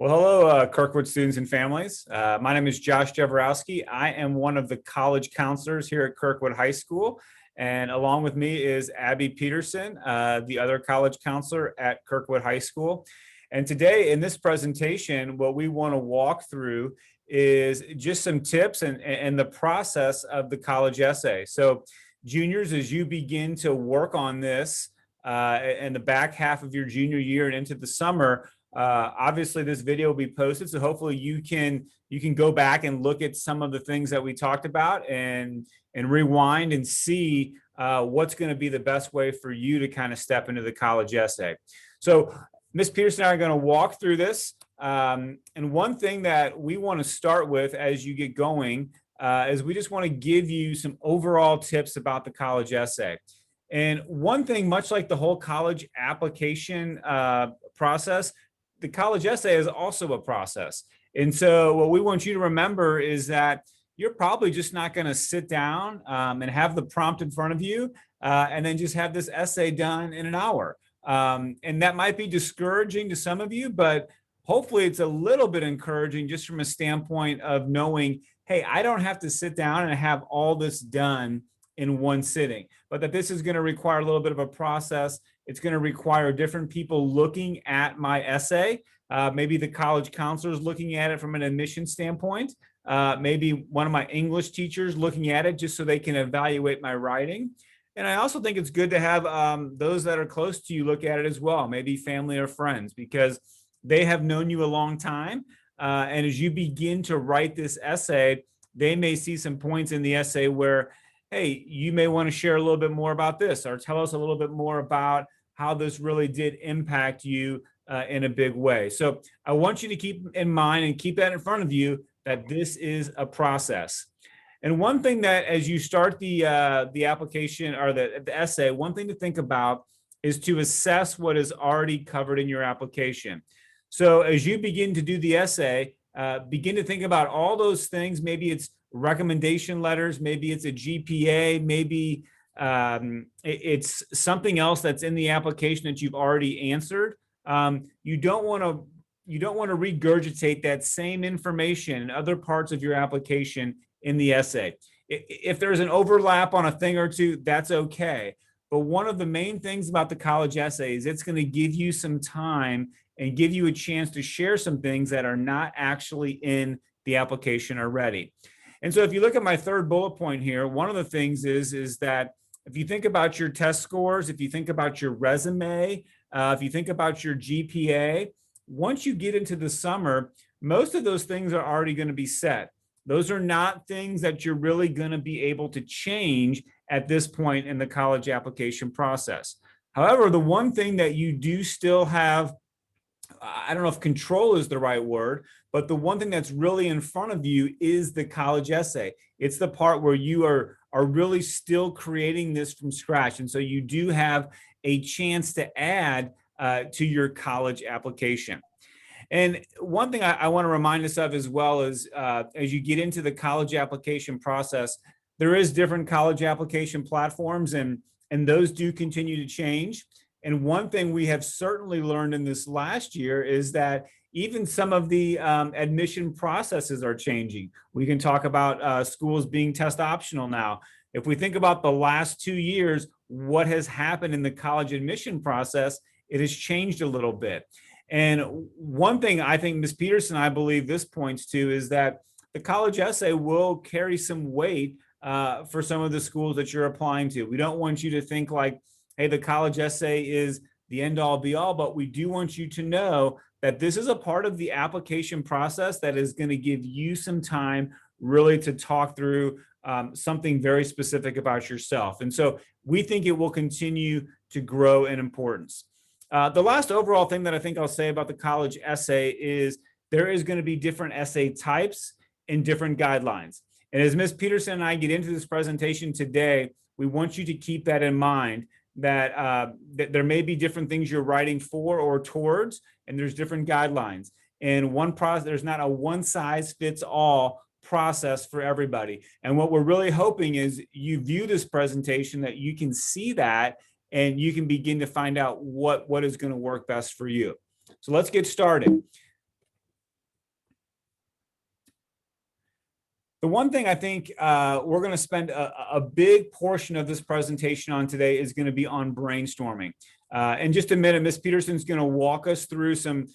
Well, hello, Kirkwood students and families. My name is Josh Jeverowski. I am one of the college counselors here at Kirkwood High School. And along with me is Abby Peterson, the other college counselor at Kirkwood High School. And today in this presentation, what we want to walk through is just some tips and the process of the college essay. So juniors, as you begin to work on this in the back half of your junior year and into the summer, obviously this video will be posted, so hopefully you can go back and look at some of the things that we talked about and rewind and see what's going to be the best way for you to kind of step into the college essay. So Ms. Peterson and I are going to walk through this, and one thing that we want to start with as you get going is we just want to give you some overall tips about the college essay. And one thing, much like the whole college application process, the college essay is also a process. And so what we want you to remember is that you're probably just not going to sit down and have the prompt in front of you and then just have this essay done in an hour. And that might be discouraging to some of you, but hopefully it's a little bit encouraging just from a standpoint of knowing, hey, I don't have to sit down and have all this done in one sitting, but that this is going to require a little bit of a process. It's going to require different people looking at my essay, maybe the college counselors looking at it from an admission standpoint, maybe one of my English teachers looking at it just so they can evaluate my writing. And I also think it's good to have those that are close to you look at it as well, maybe family or friends, because they have known you a long time. And as you begin to write this essay, they may see some points in the essay where, hey, you may want to share a little bit more about this, or tell us a little bit more about how this really did impact you in a big way. So I want you to keep in mind and keep that in front of you that this is a process. And one thing that as you start the application or the essay, one thing to think about is to assess what is already covered in your application. So as you begin to do the essay, begin to think about all those things. Maybe it's recommendation letters, maybe it's a GPA, maybe it's something else that's in the application that you've already answered. You don't want to regurgitate that same information in other parts of your application in the essay. If there's an overlap on a thing or two, that's okay. But one of the main things about the college essay is it's going to give you some time and give you a chance to share some things that are not actually in the application already. And so if you look at my third bullet point here, one of the things is that if you think about your test scores, if you think about your resume, if you think about your GPA, once you get into the summer, most of those things are already going to be set. Those are not things that you're really going to be able to change at this point in the college application process. However, the one thing that you do still have, I don't know if control is the right word, but the one thing that's really in front of you is the college essay. It's the part where you are really still creating this from scratch. And so you do have a chance to add to your college application. And one thing I want to remind us of as well is as you get into the college application process, there is different college application platforms and those do continue to change. And one thing we have certainly learned in this last year is that even some of the admission processes are changing. We can talk about schools being test optional now. If we think about the last 2 years, what has happened in the college admission process, it has changed a little bit. And one thing I think Ms. Peterson, I believe this points to is that the college essay will carry some weight for some of the schools that you're applying to. We don't want you to think like, hey, the college essay is the end all be all, but we do want you to know that this is a part of the application process that is going to give you some time really to talk through something very specific about yourself. And so we think it will continue to grow in importance. The last overall thing that I think I'll say about the college essay is there is going to be different essay types and different guidelines. And as Ms. Peterson and I get into this presentation today, we want you to keep that in mind, that there may be different things you're writing for or towards, and there's different guidelines. And there's not a one size fits all process for everybody. And what we're really hoping is you view this presentation that you can see that and you can begin to find out what is going to work best for you. So let's get started. The one thing I think we're going to spend a big portion of this presentation on today is going to be on brainstorming. In just a minute, Ms. Peterson's going to walk us through some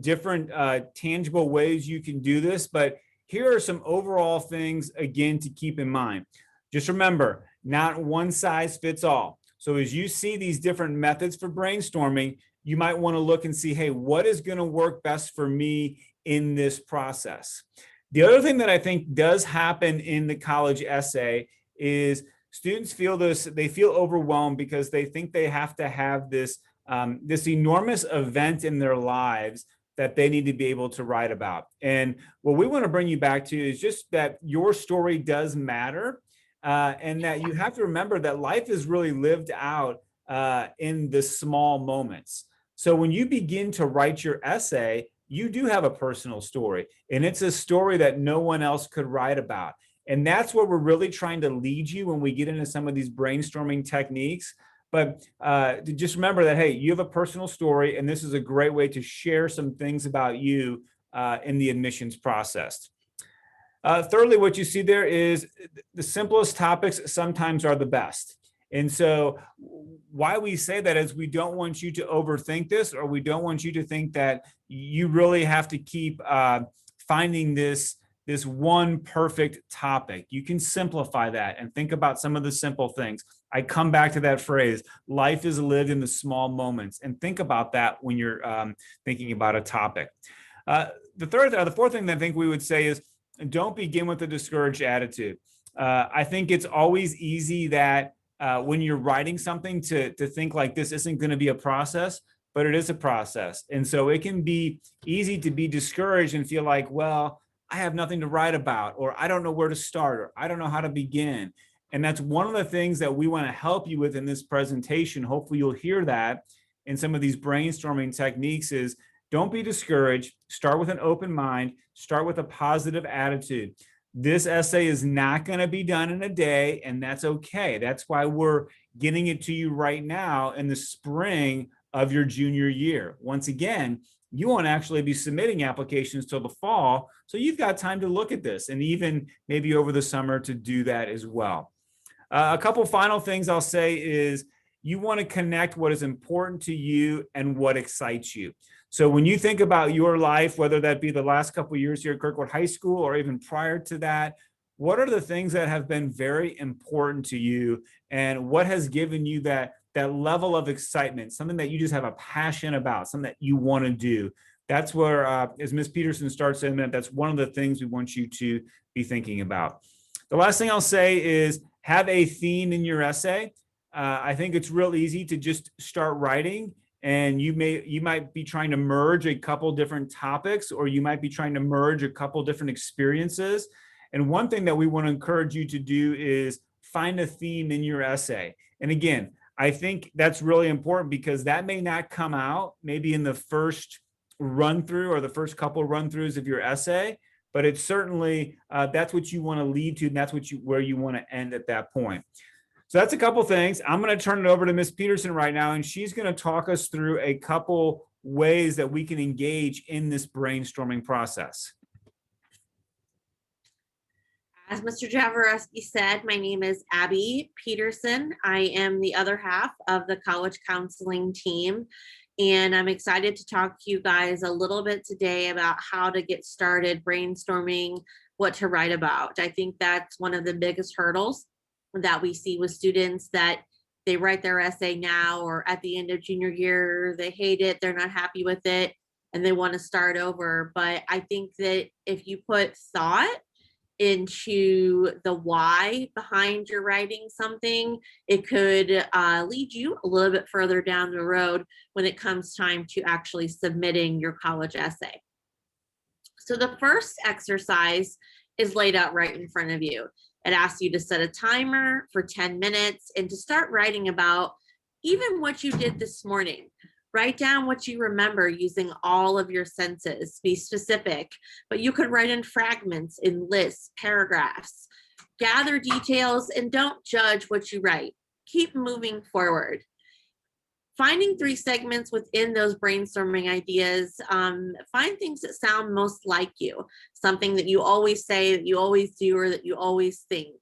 different tangible ways you can do this, but here are some overall things, again, to keep in mind. Just remember, not one size fits all. So as you see these different methods for brainstorming, you might want to look and see, hey, what is going to work best for me in this process? The other thing that I think does happen in the college essay is students feel they feel overwhelmed because they think they have to have this enormous event in their lives that they need to be able to write about. And what we want to bring you back to is just that your story does matter, and that you have to remember that life is really lived out in the small moments. So when you begin to write your essay, you do have a personal story, and it's a story that no one else could write about. And that's where we're really trying to lead you when we get into some of these brainstorming techniques. But just remember that, hey, you have a personal story, and this is a great way to share some things about you in the admissions process. Thirdly, what you see there is the simplest topics sometimes are the best. And so why we say that is we don't want you to overthink this, or we don't want you to think that you really have to keep finding this one perfect topic. You can simplify that and think about some of the simple things. I come back to that phrase, life is lived in the small moments, and think about that when you're thinking about a topic. The fourth thing that I think we would say is don't begin with a discouraged attitude. I think it's always easy that when you're writing something to think like this isn't going to be a process, but it is a process. And so it can be easy to be discouraged and feel like, well, I have nothing to write about, or I don't know where to start, or I don't know how to begin. And that's one of the things that we want to help you with in this presentation. Hopefully you'll hear that in some of these brainstorming techniques is don't be discouraged. Start with an open mind. Start with a positive attitude. This essay is not going to be done in a day, and that's okay. That's why we're getting it to you right now in the spring of your junior year. Once again, you won't actually be submitting applications till the fall, so you've got time to look at this, and even maybe over the summer to do that as well. A couple final things I'll say is you want to connect what is important to you and what excites you. So when you think about your life, whether that be the last couple of years here at Kirkwood High School or even prior to that, what are the things that have been very important to you, and what has given you that level of excitement, something that you just have a passion about, something that you want to do? That's where, as Ms. Peterson starts in a minute, that's one of the things we want you to be thinking about. The last thing I'll say is have a theme in your essay. I think it's real easy to just start writing, and you might be trying to merge a couple different topics, or you might be trying to merge a couple different experiences. And one thing that we want to encourage you to do is find a theme in your essay. And again, I think that's really important because that may not come out maybe in the first run through or the first couple run throughs of your essay, but it's certainly that's what you want to lead to, and that's where you want to end at that point. So that's a couple things. I'm going to turn it over to Ms. Peterson right now, and she's going to talk us through a couple ways that we can engage in this brainstorming process. As Mr. Jaworski said, my name is Abby Peterson. I am the other half of the college counseling team, and I'm excited to talk to you guys a little bit today about how to get started brainstorming what to write about. I think that's one of the biggest hurdles that we see with students, that they write their essay now or at the end of junior year, they hate it, they're not happy with it, and they want to start over. But I think that if you put thought into the why behind your writing something, it could lead you a little bit further down the road when it comes time to actually submitting your college essay. So the first exercise is laid out right in front of you. It asks you to set a timer for 10 minutes and to start writing about even what you did this morning. Write down what you remember using all of your senses. Be specific, but you could write in fragments, in lists, paragraphs. Gather details and don't judge what you write. Keep moving forward. Finding 3 segments within those brainstorming ideas, find things that sound most like you, something that you always say, that you always do, or that you always think.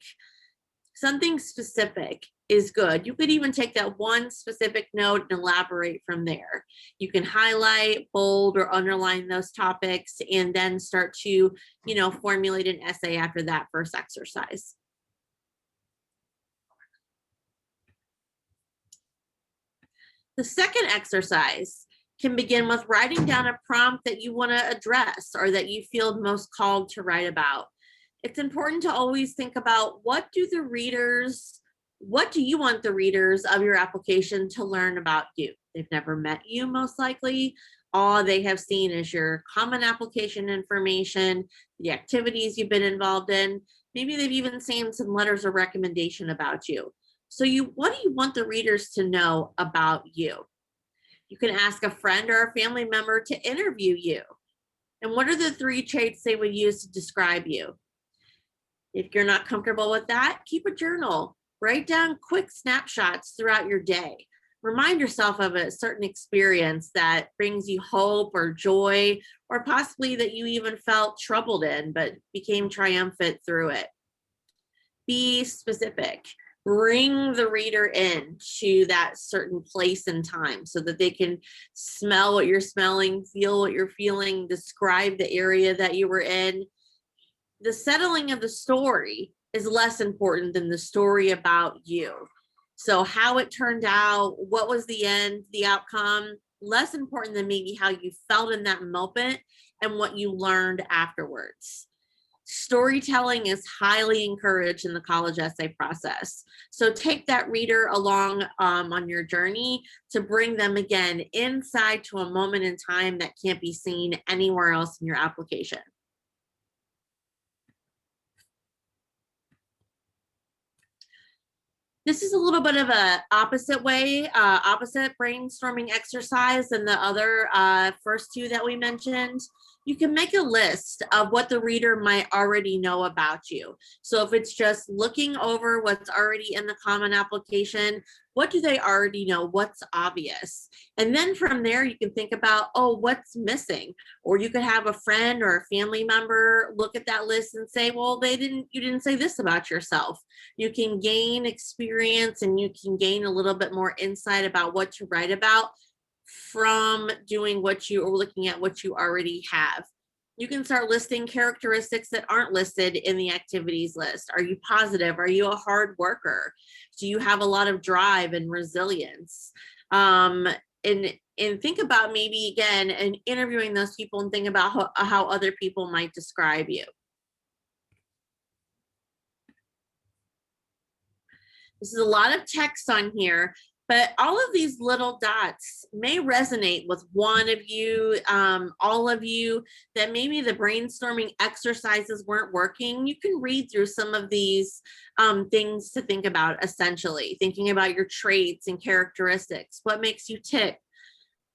Something specific is good. You could even take that one specific note and elaborate from there. You can highlight, bold, or underline those topics and then start to, formulate an essay after that first exercise. The second exercise can begin with writing down a prompt that you want to address or that you feel most called to write about. It's important to always think about what do you want the readers of your application to learn about you? They've never met you, most likely. All they have seen is your common application information, the activities you've been involved in. Maybe they've even seen some letters of recommendation about you. So what do you want the readers to know about you? You can ask a friend or a family member to interview you. And what are the 3 traits they would use to describe you? If you're not comfortable with that, keep a journal. Write down quick snapshots throughout your day. Remind yourself of a certain experience that brings you hope or joy, or possibly that you even felt troubled in, but became triumphant through it. Be specific. Bring the reader in to that certain place and time so that they can smell what you're smelling, feel what you're feeling, describe the area that you were in. The settling of the story is less important than the story about you. So how it turned out, what was the end, the outcome, less important than maybe how you felt in that moment and what you learned afterwards. Storytelling is highly encouraged in the college essay process. So take that reader along on your journey to bring them again inside to a moment in time that can't be seen anywhere else in your application. This is a little bit of a opposite brainstorming exercise than the other first 2 that we mentioned. You can make a list of what the reader might already know about you. So if it's just looking over what's already in the common application, what do they already know? What's obvious? And then from there, you can think about, what's missing? Or you could have a friend or a family member look at that list and say, well, you didn't say this about yourself. You can gain experience and you can gain a little bit more insight about what to write about from doing looking at what you already have. You can start listing characteristics that aren't listed in the activities list. Are you positive? Are you a hard worker? Do you have a lot of drive and resilience? And think about maybe again and interviewing those people and think about how other people might describe you. This is a lot of text on here, but all of these little dots may resonate with one of you, all of you, that maybe the brainstorming exercises weren't working. You can read through some of these things to think about, essentially, thinking about your traits and characteristics. What makes you tick?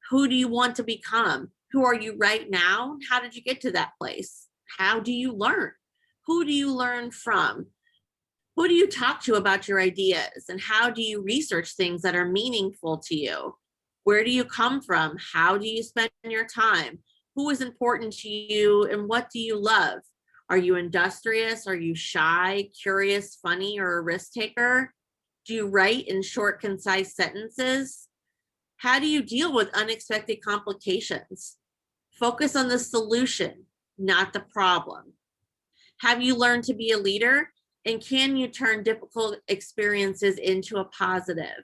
Who do you want to become? Who are you right now? How did you get to that place? How do you learn? Who do you learn from? Who do you talk to about your ideas? And how do you research things that are meaningful to you? Where do you come from? How do you spend your time? Who is important to you and what do you love? Are you industrious? Are you shy, curious, funny, or a risk taker? Do you write in short, concise sentences? How do you deal with unexpected complications? Focus on the solution, not the problem. Have you learned to be a leader? And can you turn difficult experiences into a positive?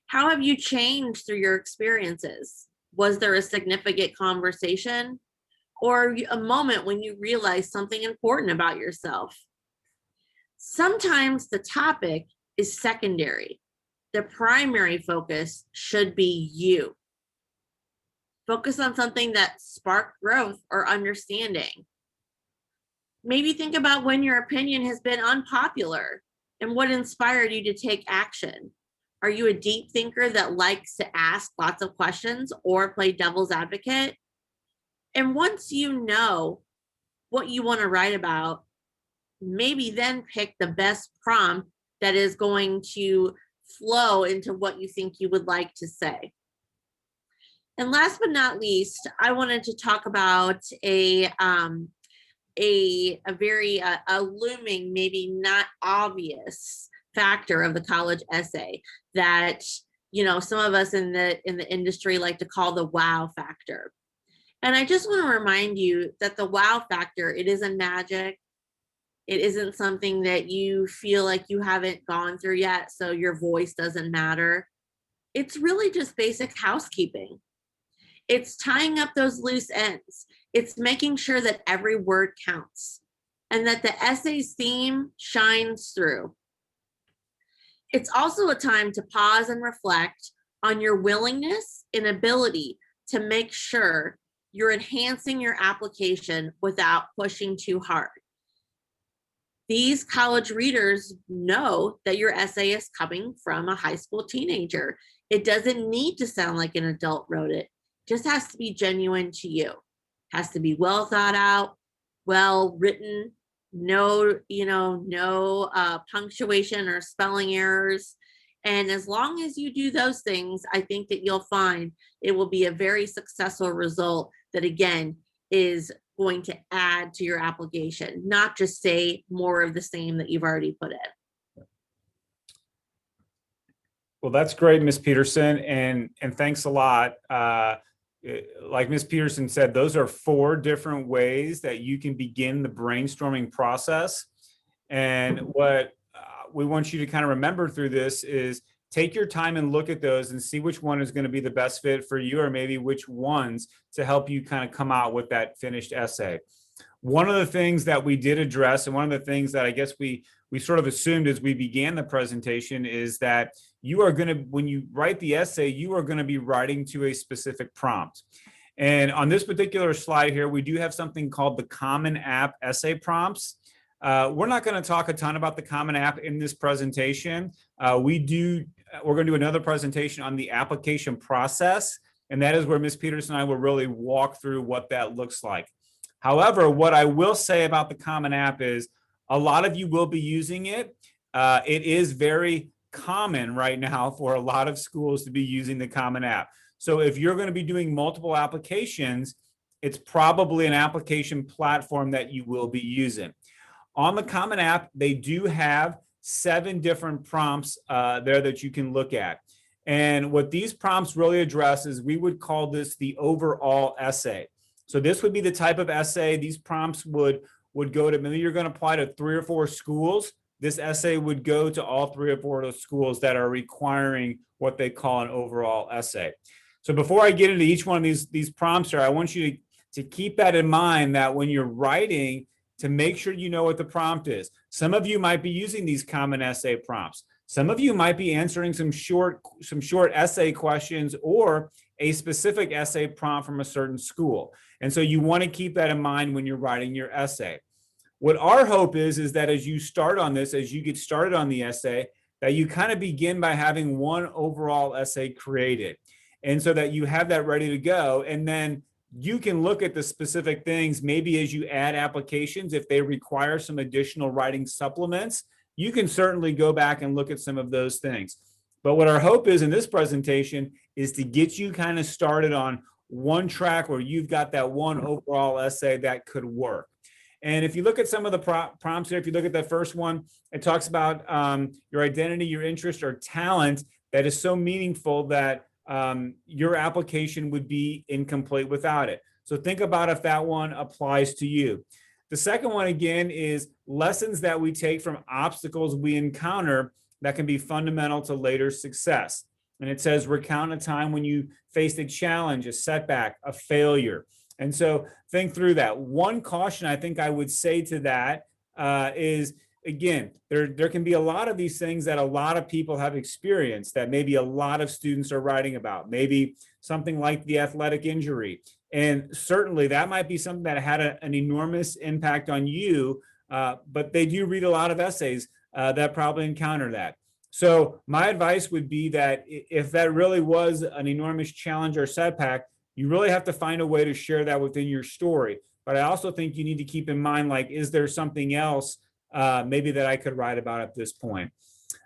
How have you changed through your experiences? Was there a significant conversation or a moment when you realized something important about yourself? Sometimes the topic is secondary. The primary focus should be you. Focus on something that sparked growth or understanding. Maybe think about when your opinion has been unpopular and what inspired you to take action. Are you a deep thinker that likes to ask lots of questions or play devil's advocate? And once you know what you want to write about, maybe then pick the best prompt that is going to flow into what you think you would like to say. And last but not least, I wanted to talk about a very looming, maybe not obvious factor of the college essay that, you know, some of us in the industry like to call the wow factor. And I just want to remind you that the wow factor, it isn't magic. It isn't something that you feel like you haven't gone through yet, so your voice doesn't matter. It's really just basic housekeeping. It's tying up those loose ends. It's making sure that every word counts and that the essay's theme shines through. It's also a time to pause and reflect on your willingness and ability to make sure you're enhancing your application without pushing too hard. These college readers know that your essay is coming from a high school teenager. It doesn't need to sound like an adult wrote it. Just has to be genuine to you. Has to be well thought out, well written, no punctuation or spelling errors. And as long as you do those things, I think that you'll find it will be a very successful result that, again, is going to add to your application, not just say more of the same that you've already put in. Well, that's great, Ms. Peterson, and thanks a lot. Like Ms. Peterson said, those are 4 different ways that you can begin the brainstorming process. And what we want you to kind of remember through this is take your time and look at those and see which one is going to be the best fit for you, or maybe which ones to help you kind of come out with that finished essay. One of the things that we did address, and one of the things that I guess we sort of assumed as we began the presentation, is that you are going to, when you write the essay, you are going to be writing to a specific prompt. And on this particular slide here, we do have something called the Common App essay prompts. We're not going to talk a ton about the Common App in this presentation. We're going to do another presentation on the application process, and that is where Ms. Peterson and I will really walk through what that looks like. However, what I will say about the Common App is a lot of you will be using it. It is very common right now for a lot of schools to be using the Common App. So if you're going to be doing multiple applications, it's probably an application platform that you will be using. On the Common App, they do have 7 different prompts there that you can look at. And what these prompts really address is, we would call this the overall essay. So this would be the type of essay. These prompts would go to, maybe you're going to apply to 3 or 4 schools. This essay would go to all 3 or 4 of those schools that are requiring what they call an overall essay. So before I get into each one of these prompts here, I want you to keep that in mind, that when you're writing, to make sure you know what the prompt is. Some of you might be using these common essay prompts. Some of you might be answering some short essay questions or a specific essay prompt from a certain school. And so you want to keep that in mind when you're writing your essay. What our hope is that as you start on this, as you get started on the essay, that you kind of begin by having one overall essay created. And so that you have that ready to go. And then you can look at the specific things, maybe as you add applications, if they require some additional writing supplements, you can certainly go back and look at some of those things. But what our hope is in this presentation is to get you kind of started on one track where you've got that one overall essay that could work. And if you look at some of the prompts here, if you look at the first one, it talks about your identity, your interest, or talent that is so meaningful that your application would be incomplete without it. So think about if that one applies to you. The second one, again, is lessons that we take from obstacles we encounter that can be fundamental to later success. And it says, recount a time when you faced a challenge, a setback, a failure. And so think through that. One caution I think I would say to that is, again, there can be a lot of these things that a lot of people have experienced that maybe a lot of students are writing about, maybe something like the athletic injury. And certainly that might be something that had an enormous impact on you, but they do read a lot of essays that probably encounter that. So my advice would be that if that really was an enormous challenge or setback, you really have to find a way to share that within your story. But I also think you need to keep in mind, like, is there something else maybe that I could write about at this point?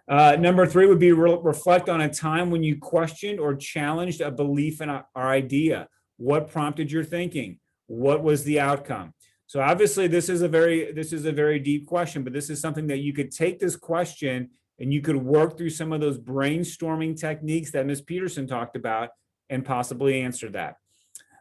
Number 3 would be reflect on a time when you questioned or challenged a belief in our idea. What prompted your thinking? What was the outcome? So obviously this is a very deep question, but this is something that you could take this question and you could work through some of those brainstorming techniques that Ms. Peterson talked about and possibly answer that.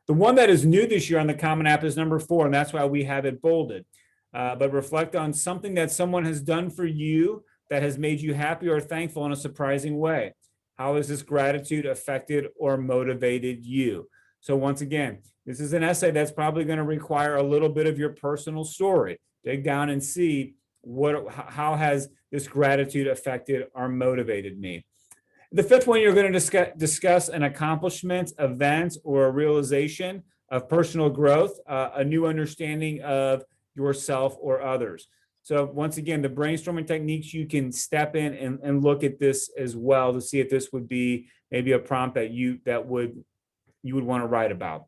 The one that is new this year on the Common App is number 4, and that's why we have it bolded. But reflect on something that someone has done for you that has made you happy or thankful in a surprising way. How has this gratitude affected or motivated you? So once again, this is an essay that's probably going to require a little bit of your personal story. Dig down and see how has this gratitude affected or motivated me. The 5th one, you're going to discuss an accomplishment, event, or a realization of personal growth, a new understanding of yourself or others. So once again, the brainstorming techniques, you can step in and look at this as well to see if this would be maybe a prompt that you would want to write about.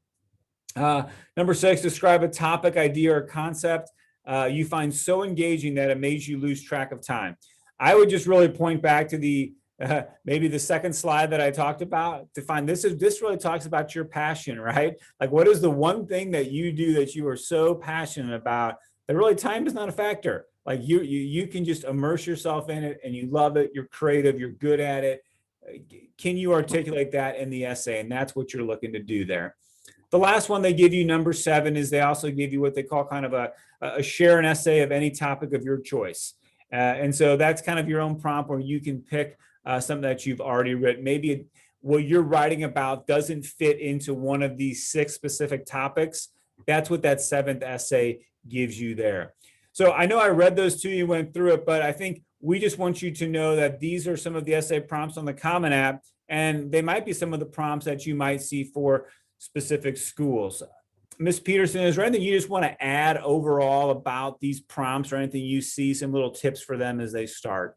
Number 6, describe a topic, idea, or concept you find so engaging that it made you lose track of time. I would just really point back to maybe the second slide that I talked about to find this really talks about your passion, right? Like, what is the one thing that you do that you are so passionate about that really time is not a factor? Like you can just immerse yourself in it and you love it. You're creative. You're good at it. Can you articulate that in the essay? And that's what you're looking to do there. The last one they give you, number 7, is they also give you what they call kind of a share an essay of any topic of your choice. And so that's kind of your own prompt where you can pick something that you've already written. Maybe what you're writing about doesn't fit into one of these 6 specific topics. That's what that 7th essay gives you there. So I know I read those to you, went through it, but I think we just want you to know that these are some of the essay prompts on the Common App, and they might be some of the prompts that you might see for specific schools. Ms. Peterson, is there anything you just want to add overall about these prompts or anything you see, some little tips for them as they start?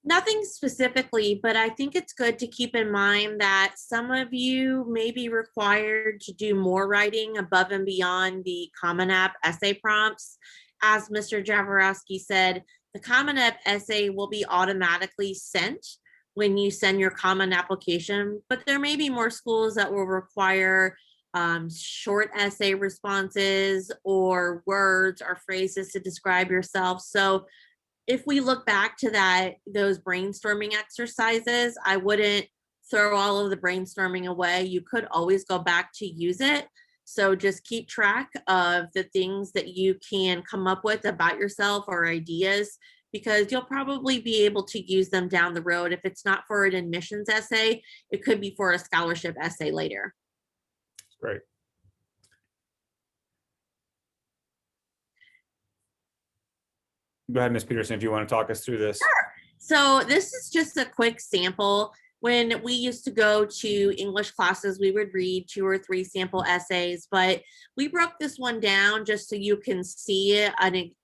Nothing specifically, but I think it's good to keep in mind that some of you may be required to do more writing above and beyond the Common App essay prompts. As Mr. Jaworowski said, the Common App essay will be automatically sent when you send your Common application, but there may be more schools that will require short essay responses or words or phrases to describe yourself. So if we look back to those brainstorming exercises, I wouldn't throw all of the brainstorming away. You could always go back to use it. So just keep track of the things that you can come up with about yourself or ideas, because you'll probably be able to use them down the road. If it's not for an admissions essay, it could be for a scholarship essay later. Great. Go ahead, Ms. Peterson, if you want to talk us through this. Sure. So this is just a quick sample. When we used to go to English classes, we would read 2 or 3 sample essays, but we broke this one down just so you can see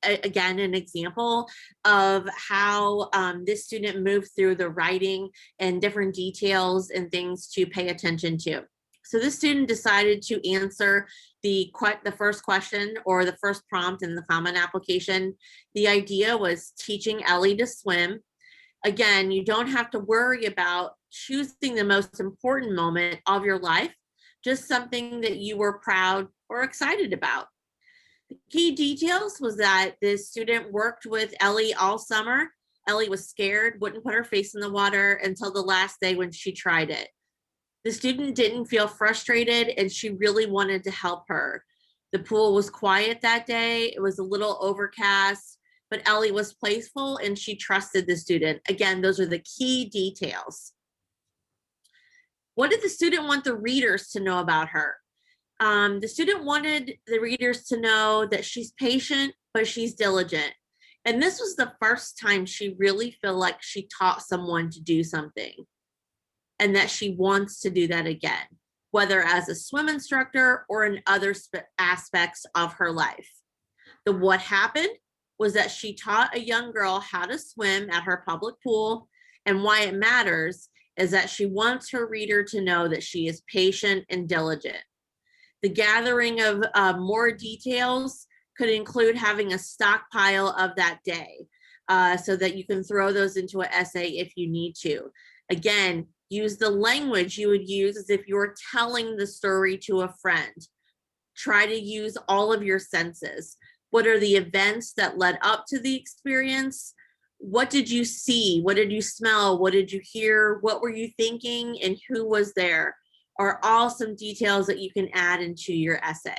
again an example of how this student moved through the writing and different details and things to pay attention to. So this student decided to answer the first question or the first prompt in the Common application. The idea was teaching Ellie to swim. Again, you don't have to worry about choosing the most important moment of your life, just something that you were proud or excited about. The key details was that the student worked with Ellie all summer. Ellie was scared, wouldn't put her face in the water until the last day when she tried it. The student didn't feel frustrated and she really wanted to help her. The pool was quiet that day. It was a little overcast, but Ellie was playful and she trusted the student. Again, those are the key details. What did the student want the readers to know about her? The student wanted the readers to know that she's patient, but she's diligent. And this was the first time she really felt like she taught someone to do something and that she wants to do that again, whether as a swim instructor or in other aspects of her life. The what happened was that she taught a young girl how to swim at her public pool, and why it matters is that she wants her reader to know that she is patient and diligent. The gathering of more details could include having a stockpile of that day. so that you can throw those into an essay if you need to. Again, use the language you would use as if you're telling the story to a friend. Try to use all of your senses. What are the events that led up to the experience? What did you see? What did you smell? What did you hear? What were you thinking? And who was there? Are all some details that you can add into your essay.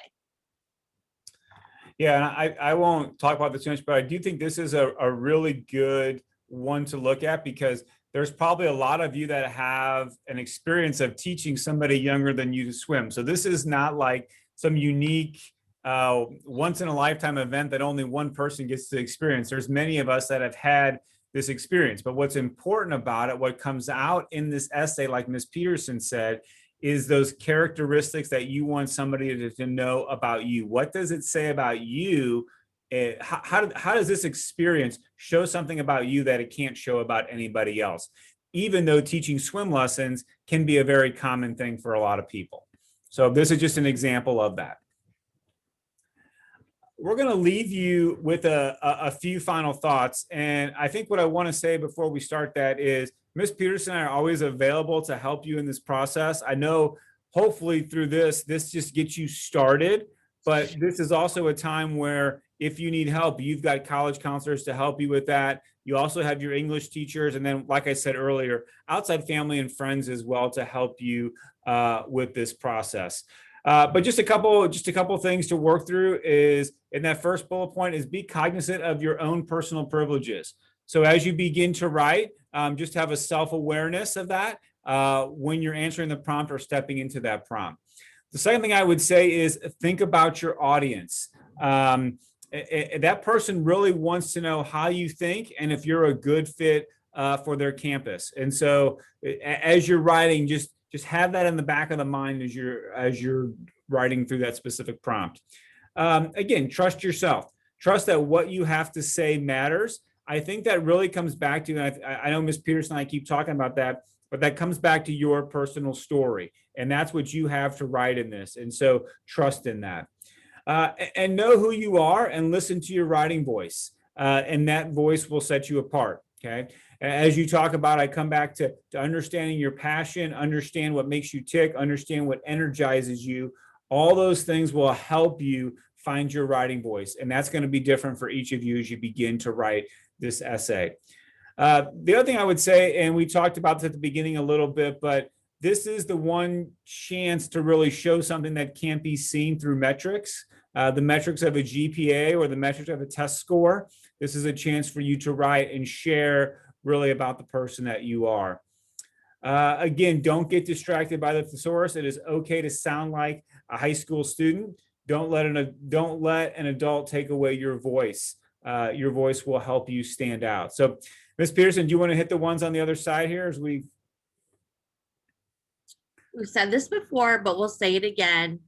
Yeah, I won't talk about this too much, but I do think this is a really good one to look at, because there's probably a lot of you that have an experience of teaching somebody younger than you to swim. So this is not like some unique once in a lifetime event that only one person gets to experience. There's many of us that have had this experience, but what's important about it, what comes out in this essay, like Ms. Peterson said, is those characteristics that you want somebody to know about you. What does it say about you? How does this experience show something about you that it can't show about anybody else? Even though teaching swim lessons can be a very common thing for a lot of people. So this is just an example of that. We're going to leave you with a few final thoughts. And I think what I want to say before we start that is Ms. Peterson and I are always available to help you in this process. I know hopefully through this just gets you started, but this is also a time where if you need help, you've got college counselors to help you with that. You also have your English teachers. And then, like I said earlier, outside family and friends as well to help you with this process. But just a couple things to work through is in that first bullet point is be cognizant of your own personal privileges. So as you begin to write, just have a self-awareness of that when you're answering the prompt or stepping into that prompt. The second thing I would say is think about your audience. That person really wants to know how you think and if you're a good fit for their campus. And so as you're writing, just have that in the back of the mind as you're writing through that specific prompt. Again, trust yourself. Trust that what you have to say matters. I think that really comes back to, and I know Ms. Peterson and I keep talking about that, but that comes back to your personal story. And that's what you have to write in this. And so trust in that. And know who you are and listen to your writing voice. And that voice will set you apart. Okay. As you talk about, I come back to understanding your passion, understand what makes you tick, understand what energizes you. All those things will help you find your writing voice. And that's going to be different for each of you as you begin to write this essay. The other thing I would say, and we talked about this at the beginning a little bit, but this is the one chance to really show something that can't be seen through metrics, the metrics of a GPA or the metrics of a test score. This is a chance for you to write and share really about the person that you are. Again, don't get distracted by the thesaurus. It is okay to sound like a high school student. Don't let an adult take away your voice. Your voice will help you stand out. So, Ms. Peterson, do you want to hit the ones on the other side here as we've said this before, but we'll say it again,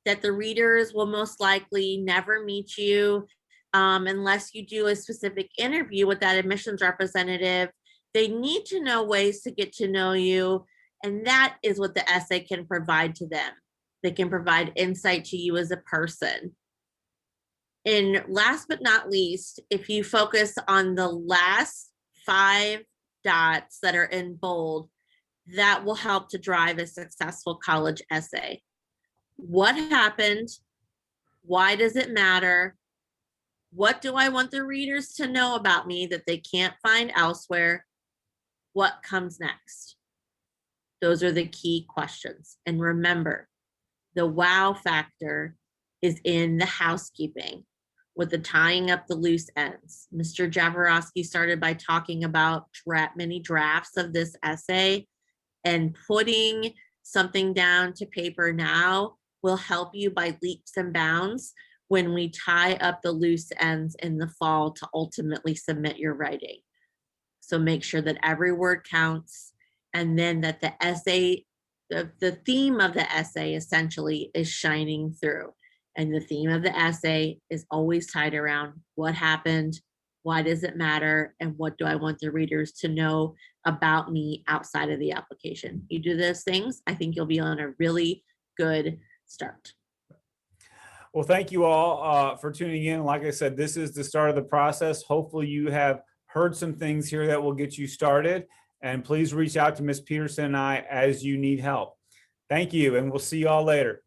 that the readers will most likely never meet you unless you do a specific interview with that admissions representative. They need to know ways to get to know you, and that is what the essay can provide to them. They can provide insight to you as a person. And last but not least, if you focus on the last 5 dots that are in bold, that will help to drive a successful college essay. What happened? Why does it matter? What do I want the readers to know about me that they can't find elsewhere? What comes next? Those are the key questions. And remember, the wow factor is in the housekeeping with the tying up the loose ends. Mr. Jaworowski started by talking about many drafts of this essay, and putting something down to paper now will help you by leaps and bounds when we tie up the loose ends in the fall to ultimately submit your writing. So make sure that every word counts, and then that the essay, the theme of the essay essentially is shining through. And the theme of the essay is always tied around what happened, why does it matter, and what do I want the readers to know about me outside of the application. You do those things, I think you'll be on a really good start. Well, thank you all for tuning in. Like I said, this is the start of the process. Hopefully you have heard some things here that will get you started. And please reach out to Ms. Peterson and I as you need help. Thank you, and we'll see you all later.